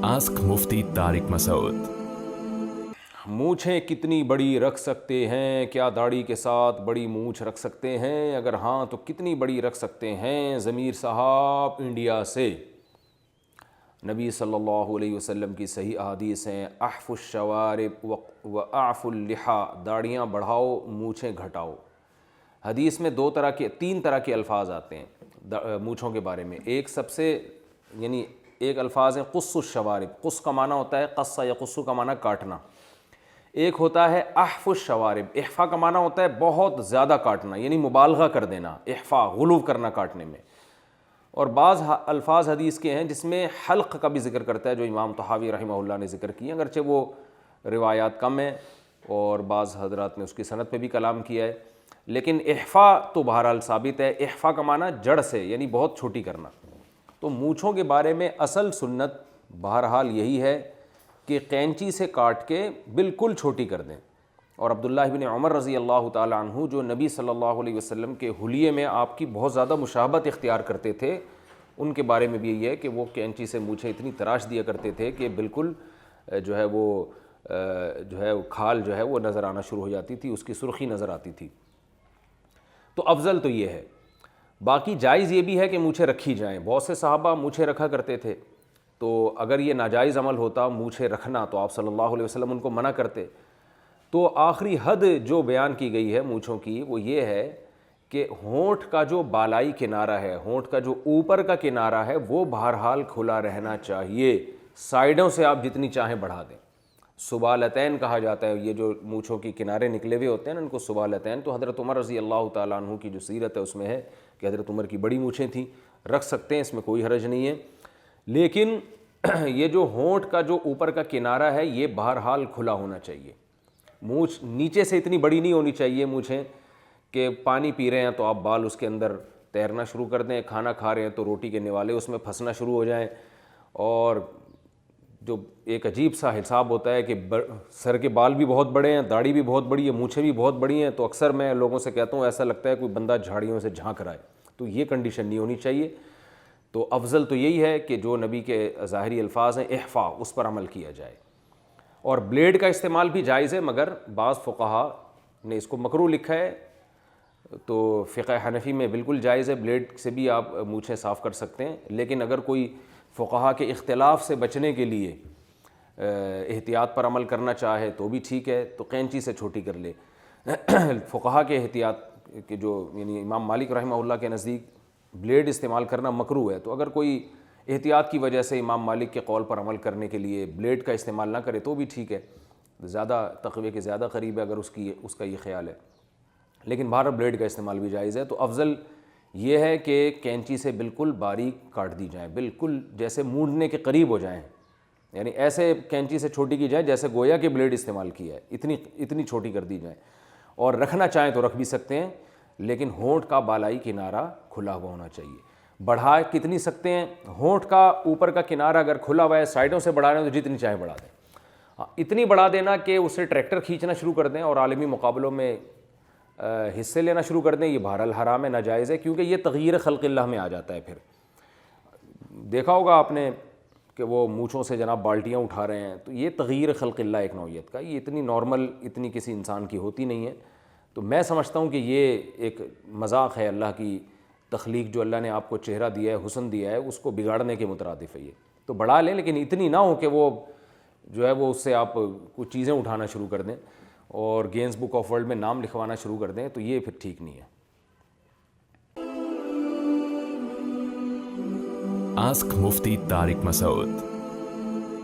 Ask مفتی طارق مسعود۔ مونچھیں کتنی بڑی رکھ سکتے ہیں؟ کیا داڑھی کے ساتھ بڑی مونچھ رکھ سکتے ہیں؟ اگر ہاں تو کتنی بڑی رکھ سکتے ہیں؟ ضمیر صاحب انڈیا سے۔ نبی صلی اللہ علیہ وسلم کی صحیح احادیث ہیں، احف الشوارب و اعف اللحا، داڑیاں بڑھاؤ مونچھیں گھٹاؤ۔ حدیث میں تین طرح کے الفاظ آتے ہیں مونچھوں کے بارے میں۔ ایک الفاظ ہے قص الشوارب، قص کا معنی ہوتا ہے قص یا قصو کا معنی کاٹنا۔ ایک ہوتا ہے احف الشوارب، احفا کا معنی ہوتا ہے بہت زیادہ کاٹنا، یعنی مبالغہ کر دینا، احفا غلو کرنا کاٹنے میں۔ اور بعض الفاظ حدیث کے ہیں جس میں حلق کا بھی ذکر کرتا ہے، جو امام طحاوی رحمہ اللہ نے ذکر کی، اگرچہ وہ روایات کم ہیں اور بعض حضرات نے اس کی سند پہ بھی کلام کیا ہے، لیکن احفا تو بہرحال ثابت ہے۔ احفا کا معنی جڑ سے، یعنی بہت چھوٹی کرنا۔ تو مونچھوں کے بارے میں اصل سنت بہرحال یہی ہے کہ قینچی سے کاٹ کے بالکل چھوٹی کر دیں۔ اور عبداللہ بن عمر رضی اللہ تعالی عنہ، جو نبی صلی اللہ علیہ وسلم کے حلیے میں آپ کی بہت زیادہ مشابہت اختیار کرتے تھے، ان کے بارے میں بھی یہی ہے کہ وہ قینچی سے مونچھیں اتنی تراش دیا کرتے تھے کہ بالکل کھال جو ہے وہ نظر آنا شروع ہو جاتی تھی، اس کی سرخی نظر آتی تھی۔ تو افضل تو یہ ہے۔ باقی جائز یہ بھی ہے کہ مونچھیں رکھی جائیں۔ بہت سے صحابہ مونچھیں رکھا کرتے تھے، تو اگر یہ ناجائز عمل ہوتا مونچھیں رکھنا تو آپ صلی اللہ علیہ وسلم ان کو منع کرتے۔ تو آخری حد جو بیان کی گئی ہے مونچھوں کی وہ یہ ہے کہ ہونٹ کا جو بالائی کنارہ ہے، ہونٹ کا جو اوپر کا کنارہ ہے، وہ بہرحال کھلا رہنا چاہیے۔ سائیڈوں سے آپ جتنی چاہیں بڑھا دیں۔ سبالتین کہا جاتا ہے، یہ جو مونچھوں کی کنارے نکلے ہوئے ہوتے ہیں ان کو سبالتین۔ تو حضرت عمر رضی اللہ تعالیٰ عنہ کی جو سیرت ہے اس میں ہے کہ حضرت عمر کی بڑی مونچھیں تھیں، رکھ سکتے ہیں، اس میں کوئی حرج نہیں ہے۔ لیکن یہ جو ہونٹ کا جو اوپر کا کنارہ ہے یہ بہرحال کھلا ہونا چاہیے۔ مونچھ نیچے سے اتنی بڑی نہیں ہونی چاہیے مونچھیں کہ پانی پی رہے ہیں تو آپ بال اس کے اندر تیرنا شروع کر دیں، کھانا کھا رہے ہیں تو روٹی کے نوالے اس میں پھنسنا شروع ہو جائیں، اور جو ایک عجیب سا حساب ہوتا ہے کہ سر کے بال بھی بہت بڑے ہیں، داڑھی بھی بہت بڑی ہے، مونچھیں بھی بہت بڑی ہیں، تو اکثر میں لوگوں سے کہتا ہوں ایسا لگتا ہے کوئی بندہ جھاڑیوں سے جھانک رہا ہے۔ تو یہ کنڈیشن نہیں ہونی چاہیے۔ تو افضل تو یہی ہے کہ جو نبی کے ظاہری الفاظ ہیں احفا، اس پر عمل کیا جائے۔ اور بلیڈ کا استعمال بھی جائز ہے، مگر بعض فقہا نے اس کو مکروہ لکھا ہے۔ تو فقہ حنفی میں بالکل جائز ہے، بلیڈ سے بھی آپ مونچھیں صاف کر سکتے ہیں، لیکن اگر کوئی فقہا کے اختلاف سے بچنے کے لیے احتیاط پر عمل کرنا چاہے تو بھی ٹھیک ہے، تو قینچی سے چھوٹی کر لے۔ فقہا کے احتیاط کہ جو یعنی امام مالک رحمہ اللہ کے نزدیک بلیڈ استعمال کرنا مکروہ ہے، تو اگر کوئی احتیاط کی وجہ سے امام مالک کے قول پر عمل کرنے کے لیے بلیڈ کا استعمال نہ کرے تو بھی ٹھیک ہے، زیادہ تقوی کے زیادہ قریب ہے اگر اس کا یہ خیال ہے، لیکن بہرحال بلیڈ کا استعمال بھی جائز ہے۔ تو افضل یہ ہے کہ کینچی سے بالکل باریک کاٹ دی جائیں، بالکل جیسے مونڈنے کے قریب ہو جائیں، یعنی ایسے کینچی سے چھوٹی کی جائے جیسے گویا کہ بلیڈ استعمال کیا ہے، اتنی چھوٹی کر دی جائیں۔ اور رکھنا چاہیں تو رکھ بھی سکتے ہیں، لیکن ہونٹ کا بالائی کنارہ کھلا ہوا ہونا چاہیے۔ بڑھا کتنی سکتے ہیں؟ ہونٹ کا اوپر کا کنارہ اگر کھلا ہوا ہے، سائڈوں سے بڑھا رہے ہیں تو جتنی چاہیں بڑھا دیں۔ اتنی بڑھا دینا کہ اسے ٹریکٹر کھینچنا شروع کر دیں اور عالمی مقابلوں میں حصے لینا شروع کر دیں، یہ بہرحال حرام ہے، ناجائز ہے، کیونکہ یہ تغییر خلق اللہ میں آ جاتا ہے۔ پھر دیکھا ہوگا آپ نے کہ وہ مونچھوں سے جناب بالٹیاں اٹھا رہے ہیں، تو یہ تغییر خلق اللہ ایک نوعیت کا، یہ اتنی نارمل اتنی کسی انسان کی ہوتی نہیں ہے۔ تو میں سمجھتا ہوں کہ یہ ایک مذاق ہے، اللہ کی تخلیق جو اللہ نے آپ کو چہرہ دیا ہے، حسن دیا ہے، اس کو بگاڑنے کے مترادف ہے یہ۔ تو بڑھا لیں، لیکن اتنی نہ ہو کہ وہ جو ہے وہ اس سے آپ کچھ چیزیں اٹھانا شروع کر دیں اور گینز بک آف ورلڈ میں نام لکھوانا شروع کر دیں، تو یہ پھر ٹھیک نہیں ہے۔ آسک مفتی طارق مسعود۔